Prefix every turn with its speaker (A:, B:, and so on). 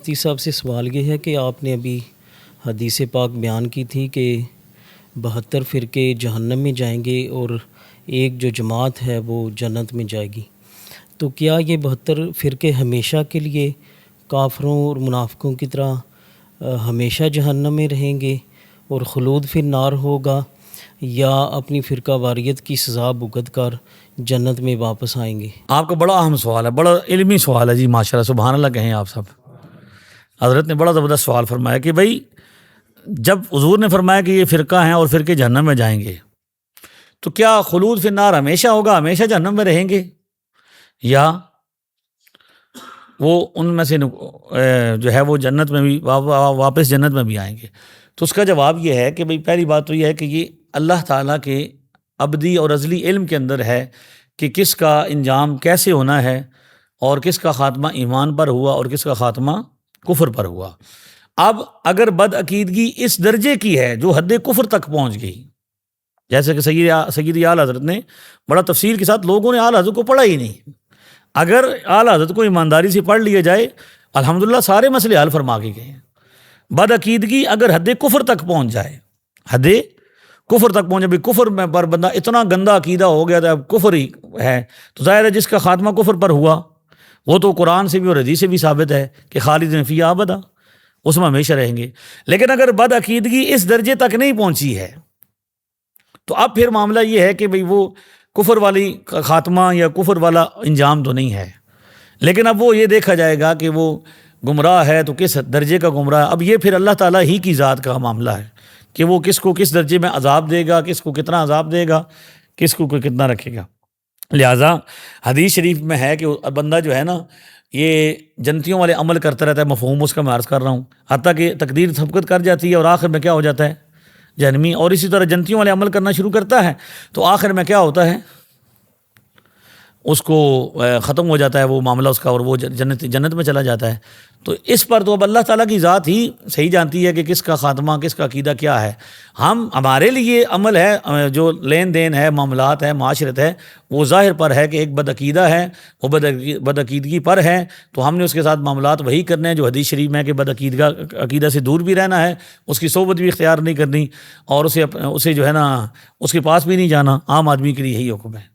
A: مفتی صاحب سے سوال یہ ہے کہ آپ نے ابھی حدیث پاک بیان کی تھی کہ 72 فرقے جہنم میں جائیں گے اور ایک جو جماعت ہے وہ جنت میں جائے گی، تو کیا یہ 72 فرقے ہمیشہ کے لیے کافروں اور منافقوں کی طرح ہمیشہ جہنم میں رہیں گے اور خلود فی النار ہوگا، یا اپنی فرقہ واریت کی سزا بھگت کر جنت میں واپس آئیں گے؟
B: آپ کا بڑا اہم سوال ہے، بڑا علمی سوال ہے جی، ماشاءاللہ سبحان اللہ کہیں آپ سب۔ حضرت نے بڑا زبردست سوال فرمایا کہ بھائی جب حضور نے فرمایا کہ یہ فرقہ ہیں اور فرقے جہنم میں جائیں گے، تو کیا خلود فی النار ہمیشہ ہوگا، ہمیشہ جہنم میں رہیں گے، یا وہ ان میں سے جو ہے وہ جنت میں بھی واپس جنت میں بھی آئیں گے؟ تو اس کا جواب یہ ہے کہ بھئی پہلی بات تو یہ ہے کہ یہ اللہ تعالیٰ کے ابدی اور ازلی علم کے اندر ہے کہ کس کا انجام کیسے ہونا ہے، اور کس کا خاتمہ ایمان پر ہوا اور کس کا خاتمہ کفر پر ہوا۔ اب اگر بد عقیدگی اس درجے کی ہے جو حد کفر تک پہنچ گئی، جیسے کہ سیدی اعلیٰ حضرت نے بڑا تفصیل کے ساتھ، لوگوں نے اعلیٰ حضرت کو پڑھا ہی نہیں، اگر اعلیٰ حضرت کو ایمانداری سے پڑھ لیا جائے الحمدللہ سارے مسئلے حل فرما کے گئے ہیں۔ بد عقیدگی اگر حد کفر تک پہنچ جائے، حد کفر تک پہنچے، بھی کفر میں پر بندہ اتنا گندا عقیدہ ہو گیا تھا، کفر ہی ہے، تو ظاہر ہے جس کا خاتمہ کفر پر ہوا وہ تو قرآن سے بھی اور حدیث سے بھی ثابت ہے کہ خالدین فیہا ابدا، اس میں ہمیشہ رہیں گے۔ لیکن اگر بد عقیدگی اس درجے تک نہیں پہنچی ہے تو اب پھر معاملہ یہ ہے کہ بھئی وہ کفر والی خاتمہ یا کفر والا انجام تو نہیں ہے، لیکن اب وہ یہ دیکھا جائے گا کہ وہ گمراہ ہے تو کس درجے کا گمراہ ہے۔ اب یہ پھر اللہ تعالیٰ ہی کی ذات کا معاملہ ہے کہ وہ کس کو کس درجے میں عذاب دے گا، کس کو کتنا عذاب دے گا، کس کو کتنا رکھے گا۔ لہٰذا حدیث شریف میں ہے کہ بندہ جو ہے نا یہ جنتیوں والے عمل کرتا رہتا ہے، مفہوم اس کا میں عرض کر رہا ہوں، حتیٰ کہ تقدیر سبقت کر جاتی ہے اور آخر میں کیا ہو جاتا ہے، جہنمی۔ اور اسی طرح جنتیوں والے عمل کرنا شروع کرتا ہے تو آخر میں کیا ہوتا ہے، اس کو ختم ہو جاتا ہے وہ معاملہ اس کا، اور وہ جنت میں چلا جاتا ہے۔ تو اس پر تو اب اللہ تعالیٰ کی ذات ہی صحیح جانتی ہے کہ کس کا خاتمہ، کس کا عقیدہ کیا ہے۔ ہمارے لیے عمل ہے، جو لین دین ہے، معاملات ہے، معاشرت ہے، وہ ظاہر پر ہے کہ ایک بد عقیدہ ہے، وہ بد عقیدگی پر ہے، تو ہم نے اس کے ساتھ معاملات وہی کرنے ہیں جو حدیث شریف میں ہے کہ بد عقیدہ سے دور بھی رہنا ہے، اس کی صحبت بھی اختیار نہیں کرنی، اور اسے جو ہے نا اس کے پاس بھی نہیں جانا۔ عام آدمی کے لیے یہی حکم ہے۔